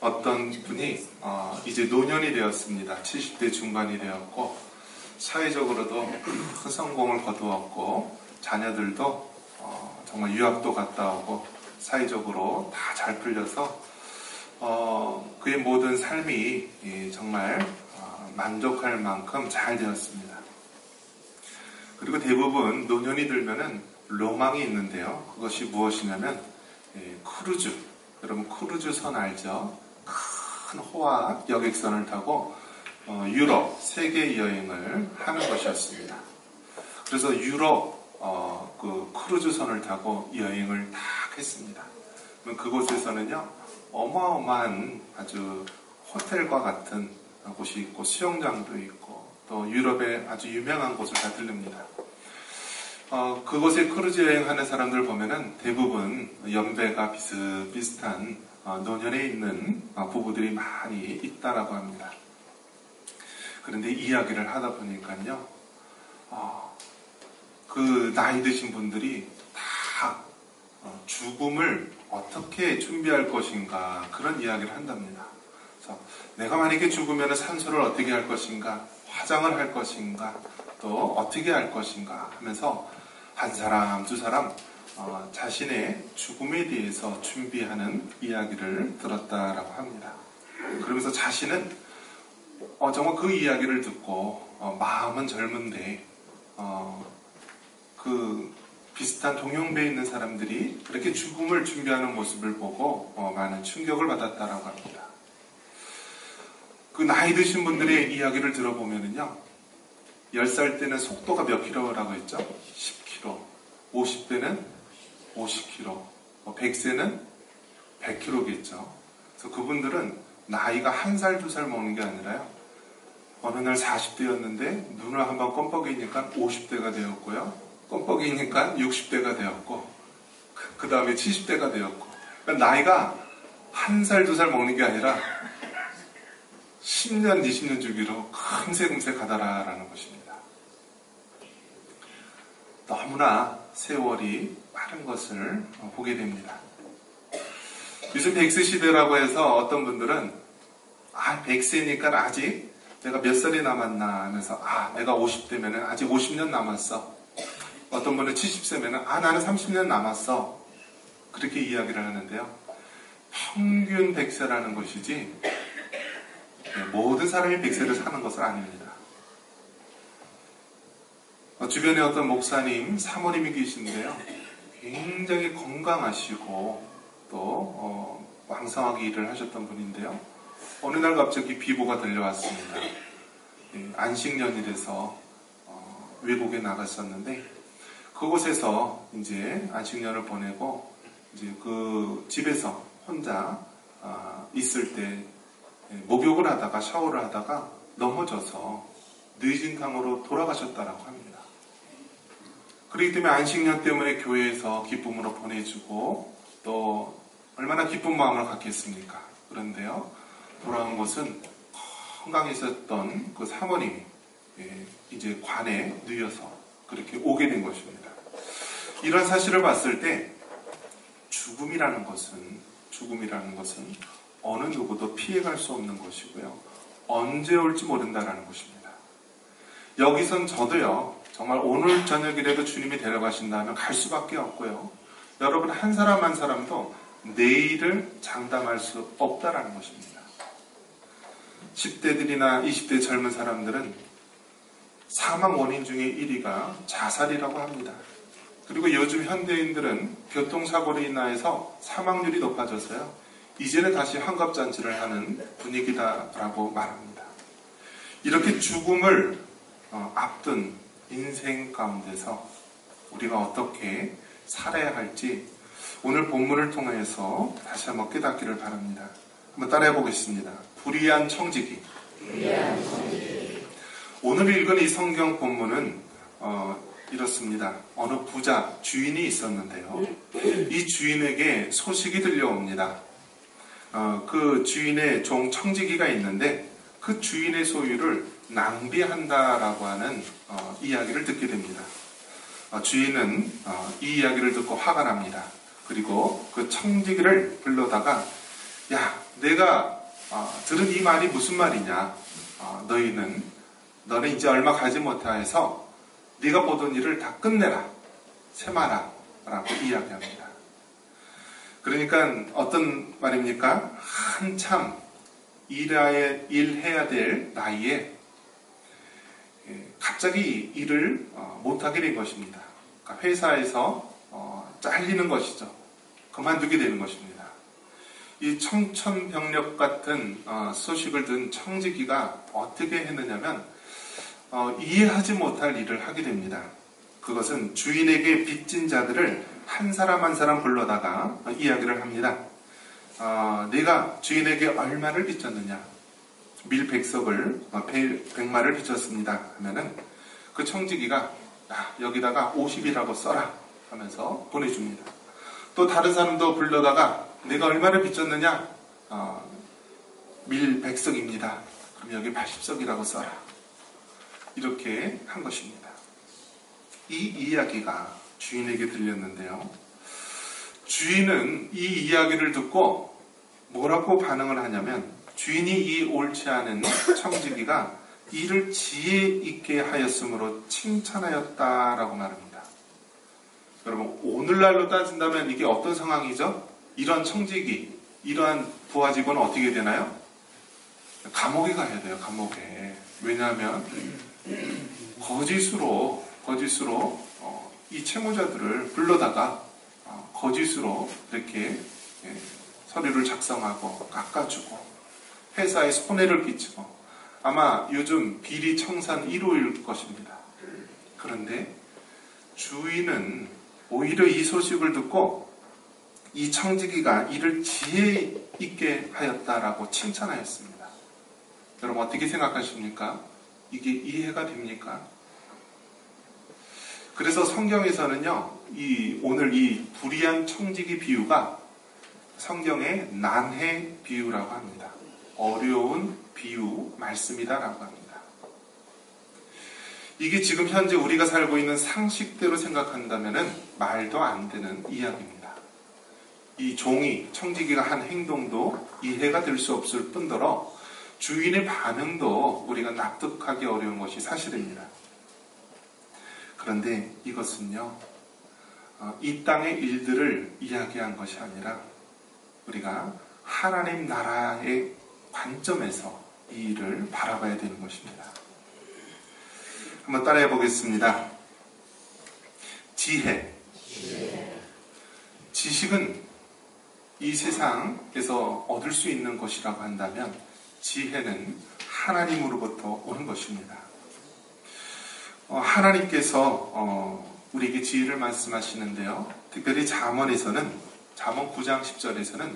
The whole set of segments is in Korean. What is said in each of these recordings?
어떤 분이 이제 노년이 되었습니다. 70대 중반이 되었고 사회적으로도 큰 성공을 거두었고 자녀들도 정말 유학도 갔다 오고 사회적으로 다 잘 풀려서 그의 모든 삶이 정말 만족할 만큼 잘 되었습니다. 그리고 대부분 노년이 들면은 로망이 있는데요. 그것이 무엇이냐면 크루즈. 여러분 크루즈선 알죠? 큰 호화 여객선을 타고 유럽 세계 여행을 하는 것이었습니다. 그래서 유럽 그 크루즈선을 타고 여행을 딱 했습니다. 그곳에서는요 어마어마한 아주 호텔과 같은 곳이 있고 수영장도 있고 또 유럽의 아주 유명한 곳을 다 들릅니다. 그곳에 크루즈 여행하는 사람들 보면은 대부분 연배가 비슷비슷한 노년에 있는 부부들이 많이 있다라고 합니다. 그런데 이야기를 하다 보니까요, 그 나이 드신 분들이 다 죽음을 어떻게 준비할 것인가 그런 이야기를 한답니다. 그래서 내가 만약에 죽으면 산소를 어떻게 할 것인가, 화장을 할 것인가, 또 어떻게 할 것인가 하면서 한 사람, 두 사람 자신의 죽음에 대해서 준비하는 이야기를 들었다라고 합니다. 그러면서 자신은 정말 그 이야기를 듣고 마음은 젊은데 그 비슷한 동형배에 있는 사람들이 그렇게 죽음을 준비하는 모습을 보고 많은 충격을 받았다라고 합니다. 그 나이 드신 분들의 이야기를 들어보면은요, 10살 때는 속도가 몇 킬로라고 했죠? 10km. 50대는 50km. 100세는 100km겠죠. 그래서 그분들은 나이가 1살, 2살 먹는 게 아니라요. 어느 날 40대였는데 눈을 한번 껌뻑이니까 50대가 되었고요. 껌뻑이니까 60대가 되었고 그 다음에 70대가 되었고 그러니까 나이가 1살, 2살 먹는 게 아니라 10년, 20년 주기로 금세 가다라는 것입니다. 너무나 세월이 빠른 것을 보게 됩니다. 요즘 100세 시대라고 해서 어떤 분들은 100세니까 아직 내가 몇 살이 남았나 하면서 내가 50대면 아직 50년 남았어. 어떤 분은 70세면 나는 30년 남았어. 그렇게 이야기를 하는데요. 평균 100세라는 것이지 모든 사람이 100세를 사는 것은 아닙니다. 주변에 어떤 목사님, 사모님이 계신데요. 굉장히 건강하시고 또 왕성하게 일을 하셨던 분인데요. 어느 날 갑자기 비보가 들려왔습니다. 안식년이라서 외국에 나갔었는데 그곳에서 이제 안식년을 보내고 이제 그 집에서 혼자 있을 때 목욕을 하다가 샤워를 하다가 넘어져서 뇌진탕으로 돌아가셨다라고 합니다. 그렇기 때문에 안식년 때문에 교회에서 기쁨으로 보내주고 또 얼마나 기쁜 마음을 갖겠습니까? 그런데요, 돌아온 것은 건강했었던 그 사모님이 이제 관에 누여서 그렇게 오게 된 것입니다. 이런 사실을 봤을 때 죽음이라는 것은 어느 누구도 피해갈 수 없는 것이고요. 언제 올지 모른다라는 것입니다. 여기선 저도요, 정말 오늘 저녁이라도 주님이 데려가신다면 갈 수밖에 없고요. 여러분 한 사람 한 사람도 내일을 장담할 수 없다라는 것입니다. 10대들이나 20대 젊은 사람들은 사망 원인 중에 1위가 자살이라고 합니다. 그리고 요즘 현대인들은 교통사고로 인하여서 사망률이 높아져서요. 이제는 다시 환갑잔치를 하는 분위기다라고 말합니다. 이렇게 죽음을 앞둔 인생 가운데서 우리가 어떻게 살아야 할지 오늘 본문을 통해서 다시 한번 깨닫기를 바랍니다. 한번 따라해 보겠습니다. 불의한 청지기. 오늘 읽은 이 성경 본문은 이렇습니다. 어느 부자 주인이 있었는데요. 이 주인에게 소식이 들려옵니다. 그 주인의 종 청지기가 있는데 그 주인의 소유를 낭비한다라고 하는 이야기를 듣게 됩니다. 주인은 이 이야기를 듣고 화가 납니다. 그리고 그 청지기를 불러다가 야, 내가 들은 이 말이 무슨 말이냐? 너는 이제 얼마 가지 못하여서 네가 보던 일을 다 끝내라, 세마라 라고 이야기합니다. 그러니까 어떤 말입니까? 한참 일해야 될 나이에 갑자기 일을 못하게 된 것입니다. 그러니까 회사에서 잘리는 것이죠. 그만두게 되는 것입니다. 이 청천벽력 같은 소식을 든 청지기가 어떻게 했느냐면 이해하지 못할 일을 하게 됩니다. 그것은 주인에게 빚진 자들을 한 사람 한 사람 불러다가 이야기를 합니다. 내가 주인에게 얼마를 빚졌느냐? 밀백석을 100마를 빚졌습니다 하면은 그 청지기가 여기다가 50이라고 써라 하면서 보내줍니다. 또 다른 사람도 불러다가 내가 얼마를 빚졌느냐? 밀백석입니다. 그럼 여기 80석이라고 써라. 이렇게 한 것입니다. 이 이야기가 주인에게 들렸는데요. 주인은 이 이야기를 듣고 뭐라고 반응을 하냐면 주인이 이 옳지 않은 청지기가 이를 지혜 있게 하였으므로 칭찬하였다라고 말합니다. 여러분, 오늘날로 따진다면 이게 어떤 상황이죠? 이러한 청지기, 이러한 부하 직원은 어떻게 되나요? 감옥에 가야 돼요, 감옥에. 왜냐하면 거짓으로 이 채무자들을 불러다가 거짓으로 이렇게 서류를 작성하고 깎아주고 회사에 손해를 끼치고 아마 요즘 비리 청산 1호일 것입니다. 그런데 주인은 오히려 이 소식을 듣고 이 청지기가 이를 지혜 있게 하였다라고 칭찬하였습니다. 여러분 어떻게 생각하십니까? 이게 이해가 됩니까? 그래서 성경에서는요, 오늘 이 불의한 청지기 비유가 성경의 난해 비유라고 합니다. 어려운 비유 말씀이다라고 합니다. 이게 지금 현재 우리가 살고 있는 상식대로 생각한다면 말도 안 되는 이야기입니다. 이 종이, 청지기가 한 행동도 이해가 될 수 없을 뿐더러 주인의 반응도 우리가 납득하기 어려운 것이 사실입니다. 그런데 이것은요, 이 땅의 일들을 이야기한 것이 아니라 우리가 하나님 나라의 관점에서 이 일을 바라봐야 되는 것입니다. 한번 따라해 보겠습니다. 지혜. 지식은 이 세상에서 얻을 수 있는 것이라고 한다면 지혜는 하나님으로부터 오는 것입니다. 하나님께서 우리에게 지혜를 말씀하시는데요. 특별히 잠언에서는 잠언 9장 10절에서는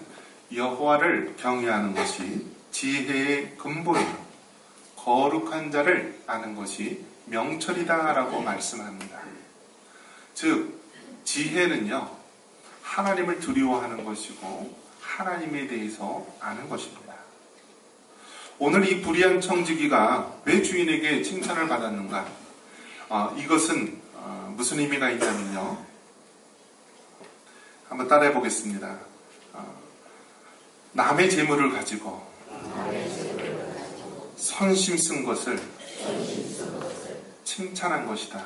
여호와를 경외하는 것이 지혜의 근본이요 거룩한 자를 아는 것이 명철이다라고 말씀합니다. 즉 지혜는요 하나님을 두려워하는 것이고 하나님에 대해서 아는 것입니다. 오늘 이 불의한 청지기가 왜 주인에게 칭찬을 받았는가? 이것은 무슨 의미가 있냐면요. 한번 따라해 보겠습니다. 남의 재물을 가지고 선심 쓴 것을 칭찬한 것이다.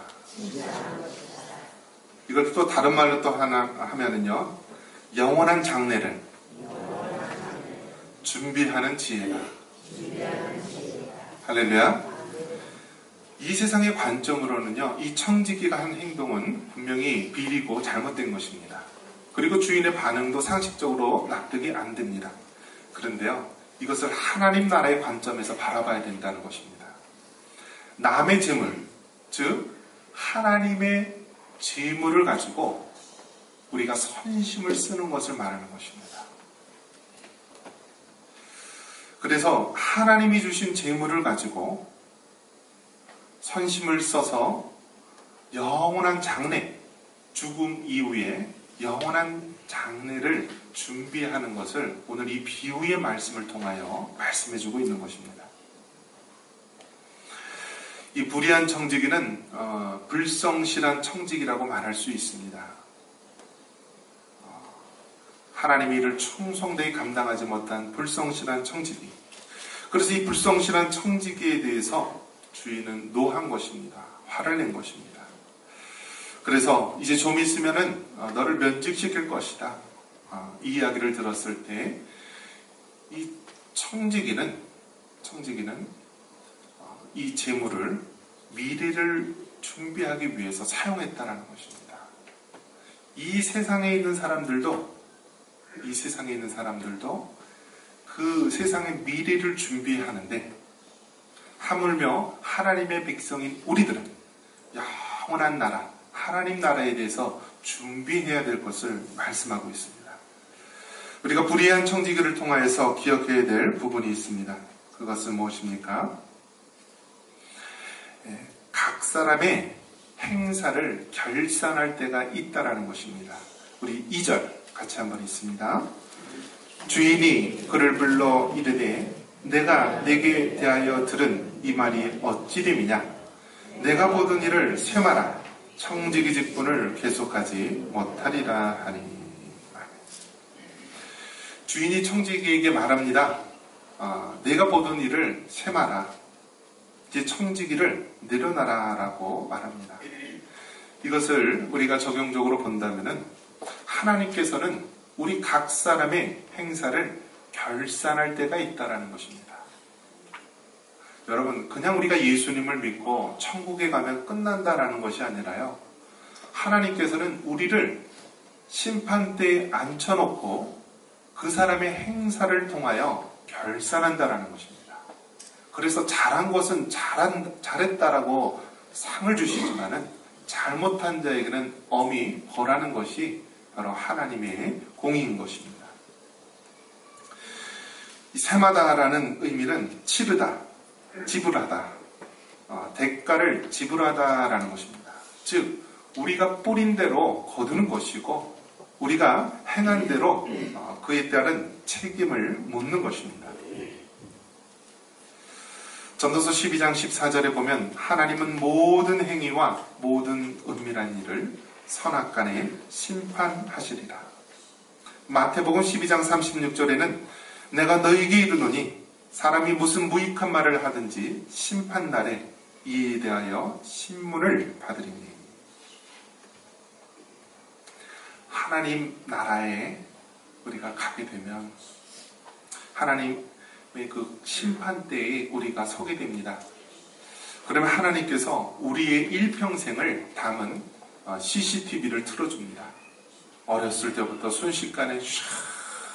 이걸 또 다른 말로 또 하나 하면은요. 영원한 장래를 준비하는 지혜다. 할렐루야. 이 세상의 관점으로는요, 이 청지기가 한 행동은 분명히 비리고 잘못된 것입니다. 그리고 주인의 반응도 상식적으로 납득이 안 됩니다. 그런데요, 이것을 하나님 나라의 관점에서 바라봐야 된다는 것입니다. 남의 재물, 즉 하나님의 재물을 가지고 우리가 선심을 쓰는 것을 말하는 것입니다. 그래서 하나님이 주신 재물을 가지고 선심을 써서 영원한 장래, 죽음 이후에 영원한 장래를 준비하는 것을 오늘 이 비유의 말씀을 통하여 말씀해주고 있는 것입니다. 이 불의한 청지기는 불성실한 청지기라고 말할 수 있습니다. 하나님의 일을 충성되이 감당하지 못한 불성실한 청지기. 그래서 이 불성실한 청지기에 대해서 주인은 노한 것입니다. 화를 낸 것입니다. 그래서 이제 좀 있으면은 너를 면직시킬 것이다. 이 이야기를 들었을 때 이 청지기는 이 재물을 미래를 준비하기 위해서 사용했다라는 것입니다. 이 세상에 있는 사람들도 그 세상의 미래를 준비하는데 하물며 하나님의 백성인 우리들은 영원한 나라, 하나님 나라에 대해서 준비해야 될 것을 말씀하고 있습니다. 우리가 불의한 청지기를 통하여서 기억해야 될 부분이 있습니다. 그것은 무엇입니까? 각 사람의 행사를 결산할 때가 있다라는 것입니다. 우리 2절 같이 한번 읽습니다. 주인이 그를 불러 이르되 내가 내게 대하여 들은 이 말이 어찌 됨이냐? 내가 보던 일을 쇠마라 청지기 직분을 계속하지 못하리라 하니. 주인이 청지기에게 말합니다. 내가 보던 일을 쇠마라. 이제 청지기를 내려놔라 라고 말합니다. 이것을 우리가 적용적으로 본다면은 하나님께서는 우리 각 사람의 행사를 결산할 때가 있다라는 것입니다. 여러분, 그냥 우리가 예수님을 믿고 천국에 가면 끝난다라는 것이 아니라요. 하나님께서는 우리를 심판대에 앉혀놓고 그 사람의 행사를 통하여 결산한다라는 것입니다. 그래서 잘한 것은 잘했다라고 상을 주시지만은 잘못한 자에게는 엄히 벌하는 것이 바로 하나님의 공의인 것입니다. 이 세마다라는 의미는 치르다, 지불하다, 대가를 지불하다라는 것입니다. 즉 우리가 뿌린 대로 거두는 것이고 우리가 행한 대로 그에 따른 책임을 묻는 것입니다. 전도서 12장 14절에 보면 하나님은 모든 행위와 모든 은밀한 일을 선악간에 심판하시리라. 마태복음 12장 36절에는 내가 너희에게 이르노니 사람이 무슨 무익한 말을 하든지 심판날에 이에 대하여 신문을 받으리니. 하나님 나라에 우리가 가게 되면 하나님의 그 심판대에 우리가 서게 됩니다. 그러면 하나님께서 우리의 일평생을 담은 CCTV를 틀어줍니다. 어렸을 때부터 순식간에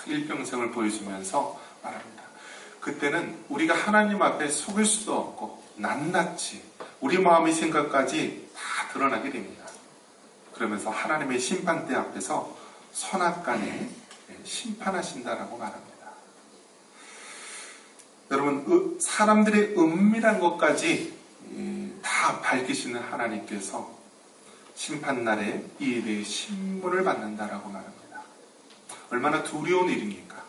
일평생을 보여주면서 말합니다. 그때는 우리가 하나님 앞에 속일 수도 없고 낱낱이 우리 마음의 생각까지 다 드러나게 됩니다. 그러면서 하나님의 심판대 앞에서 선악간에 심판하신다라고 말합니다. 여러분, 사람들의 은밀한 것까지 다 밝히시는 하나님께서 심판날에 이에 대해 신문을 받는다라고 말합니다. 얼마나 두려운 일입니까?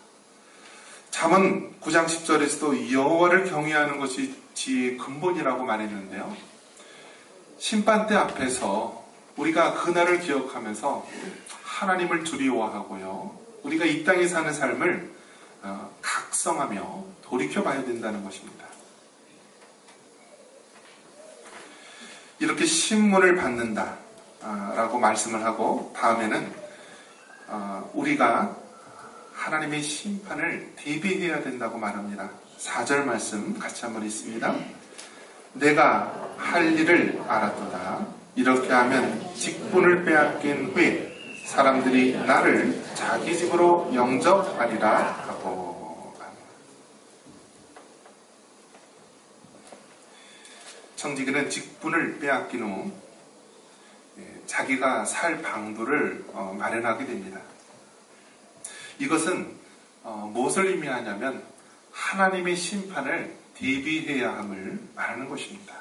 잠언 9장 10절에서도 여호와를 경외하는 것이 지혜의 근본이라고 말했는데요. 심판대 앞에서 우리가 그날을 기억하면서 하나님을 두려워하고요. 우리가 이 땅에 사는 삶을 각성하며 돌이켜봐야 된다는 것입니다. 이렇게 신문을 받는다라고 말씀을 하고 다음에는 우리가 하나님의 심판을 대비해야 된다고 말합니다. 4절 말씀 같이 한번 읽습니다. 내가 할 일을 알았도다. 이렇게 하면 직분을 빼앗긴 후에 사람들이 나를 자기 집으로 영접하리라 하고. 청지기는 직분을 빼앗긴 후 자기가 살 방도를 마련하게 됩니다. 이것은 무엇을 의미하냐면 하나님의 심판을 대비해야 함을 말하는 것입니다.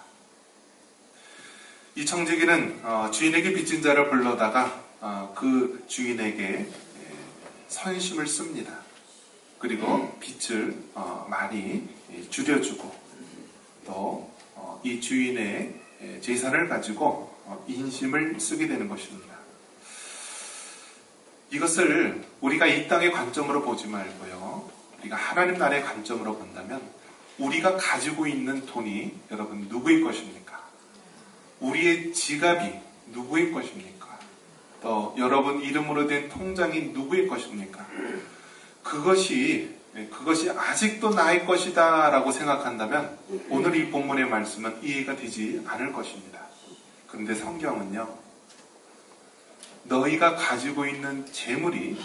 이 청지기는 주인에게 빚진 자를 불러다가 그 주인에게 선심을 씁니다. 그리고 빚을 많이 줄여주고 또 이 주인의 재산을 가지고 인심을 쓰게 되는 것입니다. 이것을 우리가 이 땅의 관점으로 보지 말고요. 우리가 하나님 나라의 관점으로 본다면 우리가 가지고 있는 돈이 여러분 누구의 것입니까? 우리의 지갑이 누구의 것입니까? 또 여러분 이름으로 된 통장이 누구의 것입니까? 그것이 아직도 나의 것이다 라고 생각한다면 오늘 이 본문의 말씀은 이해가 되지 않을 것입니다. 그런데 성경은요, 너희가 가지고 있는 재물이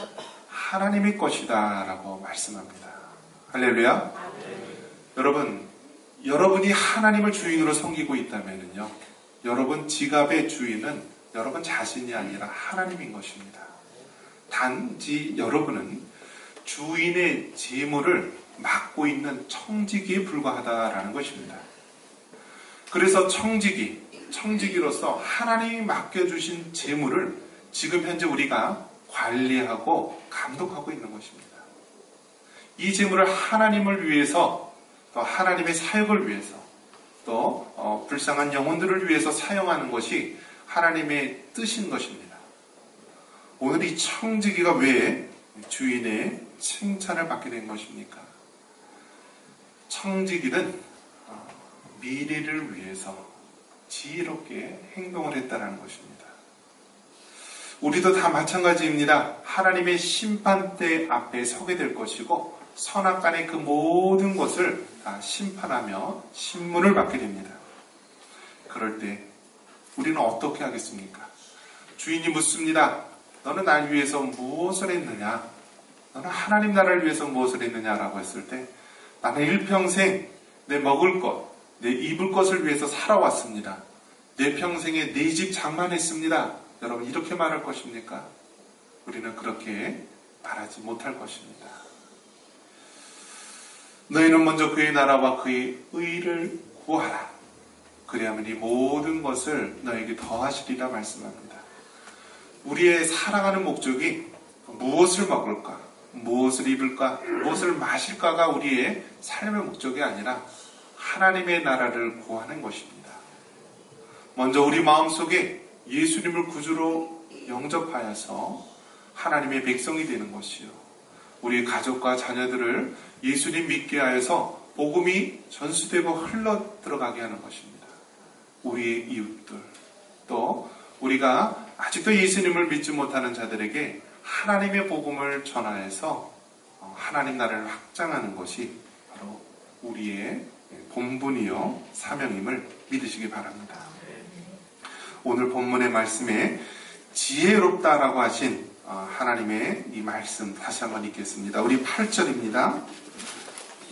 하나님의 것이다 라고 말씀합니다. 할렐루야. 여러분이 하나님을 주인으로 섬기고 있다면요, 여러분 지갑의 주인은 여러분 자신이 아니라 하나님인 것입니다. 단지 여러분은 주인의 재물을 맡고 있는 청지기에 불과하다라는 것입니다. 그래서 청지기로서 하나님이 맡겨주신 재물을 지금 현재 우리가 관리하고 감독하고 있는 것입니다. 이 재물을 하나님을 위해서, 또 하나님의 사역을 위해서, 또 불쌍한 영혼들을 위해서 사용하는 것이 하나님의 뜻인 것입니다. 오늘 이 청지기가 왜 주인의 칭찬을 받게 된 것입니까? 청지기는 미래를 위해서 지혜롭게 행동을 했다는 것입니다. 우리도 다 마찬가지입니다. 하나님의 심판대 앞에 서게 될 것이고 선악간의 그 모든 것을 다 심판하며 신문을 받게 됩니다. 그럴 때 우리는 어떻게 하겠습니까? 주인이 묻습니다. 너는 날 위해서 무엇을 했느냐? 너는 하나님 나라를 위해서 무엇을 했느냐라고 했을 때 나는 일평생 내 먹을 것, 내 입을 것을 위해서 살아왔습니다. 내 평생에 내 집 장만했습니다. 여러분 이렇게 말할 것입니까? 우리는 그렇게 말하지 못할 것입니다. 너희는 먼저 그의 나라와 그의 의를 구하라. 그리하면 이 모든 것을 너에게 더하시리라 말씀합니다. 우리의 살아가는 목적이 무엇을 먹을까, 무엇을 입을까, 무엇을 마실까가 우리의 삶의 목적이 아니라 하나님의 나라를 구하는 것입니다. 먼저 우리 마음속에 예수님을 구주로 영접하여서 하나님의 백성이 되는 것이요, 우리 가족과 자녀들을 예수님 믿게 하여서 복음이 전수되고 흘러 들어가게 하는 것입니다. 우리의 이웃들, 또 우리가 아직도 예수님을 믿지 못하는 자들에게 하나님의 복음을 전하여서 하나님 나라를 확장하는 것이 바로 우리의 본분이요 사명임을 믿으시기 바랍니다. 오늘 본문의 말씀에 지혜롭다라고 하신 하나님의 이 말씀 다시 한번 읽겠습니다. 우리 8절입니다.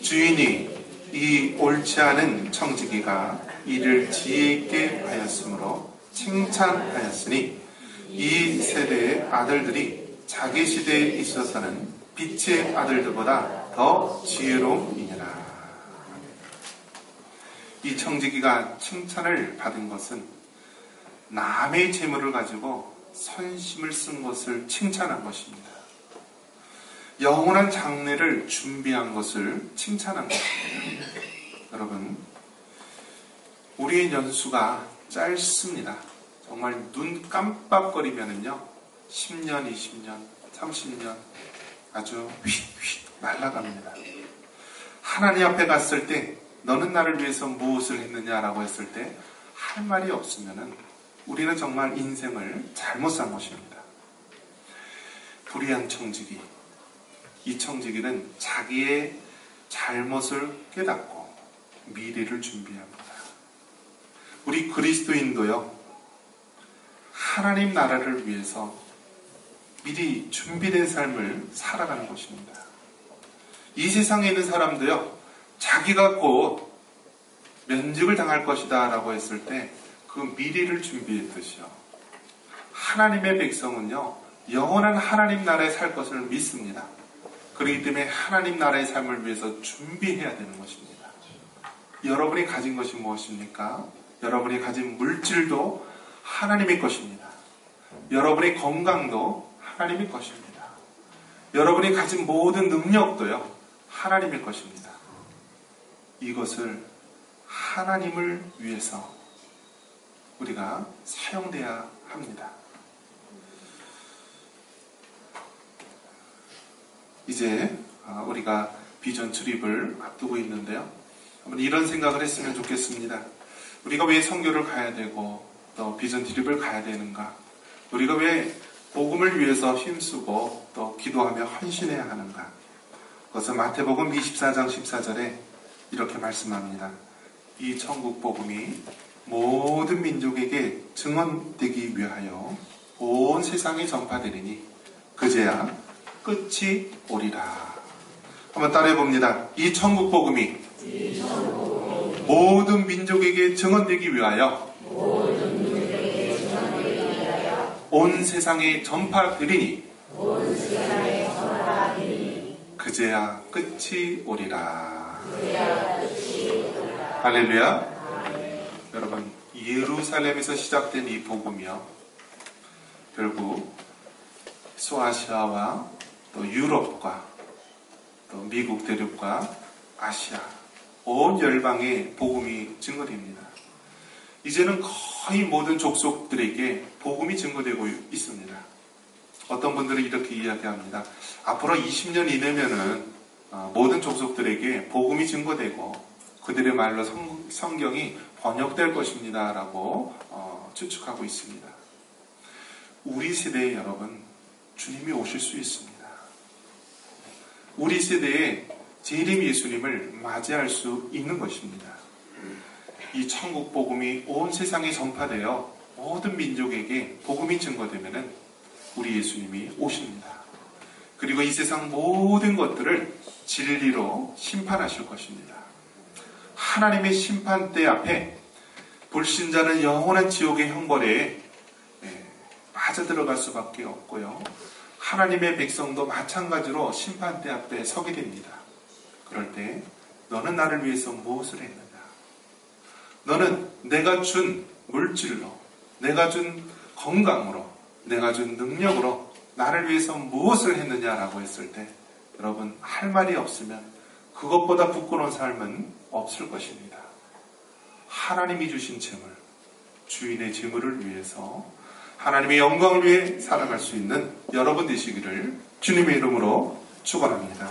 주인이 이 옳지 않은 청지기가 이를 지혜 있게 하였으므로 칭찬하였으니 이 세대의 아들들이 자기 시대에 있어서는 빛의 아들들보다 더 지혜로움이니라. 이 청지기가 칭찬을 받은 것은 남의 재물을 가지고 선심을 쓴 것을 칭찬한 것입니다. 영원한 장래를 준비한 것을 칭찬한 것입니다. 여러분, 우리의 연수가 짧습니다. 정말 눈 깜빡거리면은요, 10년, 20년, 30년 아주 휙휙 날아갑니다. 하나님 앞에 갔을 때 너는 나를 위해서 무엇을 했느냐라고 했을 때 할 말이 없으면은 우리는 정말 인생을 잘못 산 것입니다. 불의한 청지기, 이 청지기는 자기의 잘못을 깨닫고 미래를 준비합니다. 우리 그리스도인도요, 하나님 나라를 위해서 미리 준비된 삶을 살아가는 것입니다. 이 세상에 있는 사람도요, 자기가 곧 면직을 당할 것이다 라고 했을 때 그 미래를 준비했듯이요, 하나님의 백성은요, 영원한 하나님 나라에 살 것을 믿습니다. 그렇기 때문에 하나님 나라의 삶을 위해서 준비해야 되는 것입니다. 여러분이 가진 것이 무엇입니까? 여러분이 가진 물질도 하나님의 것입니다. 여러분의 건강도 하나님의 것입니다. 여러분이 가진 모든 능력도요, 하나님의 것입니다. 이것을 하나님을 위해서 우리가 사용돼야 합니다. 이제 우리가 비전 출입을 앞두고 있는데요. 한번 이런 생각을 했으면 좋겠습니다. 우리가 왜 선교를 가야 되고 또 비전 트립을 가야 되는가? 우리가 왜 복음을 위해서 힘쓰고 또 기도하며 헌신해야 하는가? 그것은 마태복음 24장 14절에 이렇게 말씀합니다. 이 천국 복음이 모든 민족에게 증언되기 위하여 온 세상에 전파되리니 그제야 끝이 오리라. 한번 따라해 봅니다. 이 천국 복음이 모든 민족에게 증언되기 위하여 온 세상에 전파되리니 그제야 끝이 오리라. 할렐루야. 여러분, 예루살렘에서 시작된 이 복음이요, 결국 소아시아와 또 유럽과 또 미국 대륙과 아시아 온 열방에 복음이 증거됩니다. 이제는 거의 모든 족속들에게 복음이 증거되고 있습니다. 어떤 분들은 이렇게 이야기합니다. 앞으로 20년 이내면은 모든 족속들에게 복음이 증거되고 그들의 말로 성경이 번역될 것입니다 라고 추측하고 있습니다. 우리 세대에 여러분, 주님이 오실 수 있습니다. 우리 세대에 재림 예수님을 맞이할 수 있는 것입니다. 이 천국 복음이 온 세상에 전파되어 모든 민족에게 복음이 증거되면은 우리 예수님이 오십니다. 그리고 이 세상 모든 것들을 진리로 심판하실 것입니다. 하나님의 심판대 앞에 불신자는 영원한 지옥의 형벌에 빠져들어갈 수밖에 없고요. 하나님의 백성도 마찬가지로 심판대 앞에 서게 됩니다. 그럴 때 너는 나를 위해서 무엇을 했느냐? 너는 내가 준 물질로, 내가 준 건강으로, 내가 준 능력으로 나를 위해서 무엇을 했느냐라고 했을 때 여러분, 할 말이 없으면 그것보다 부끄러운 삶은 없을 것입니다. 하나님이 주신 재물, 주인의 재물을 위해서 하나님의 영광을 위해 살아갈 수 있는 여러분 되시기를 주님의 이름으로 축원합니다.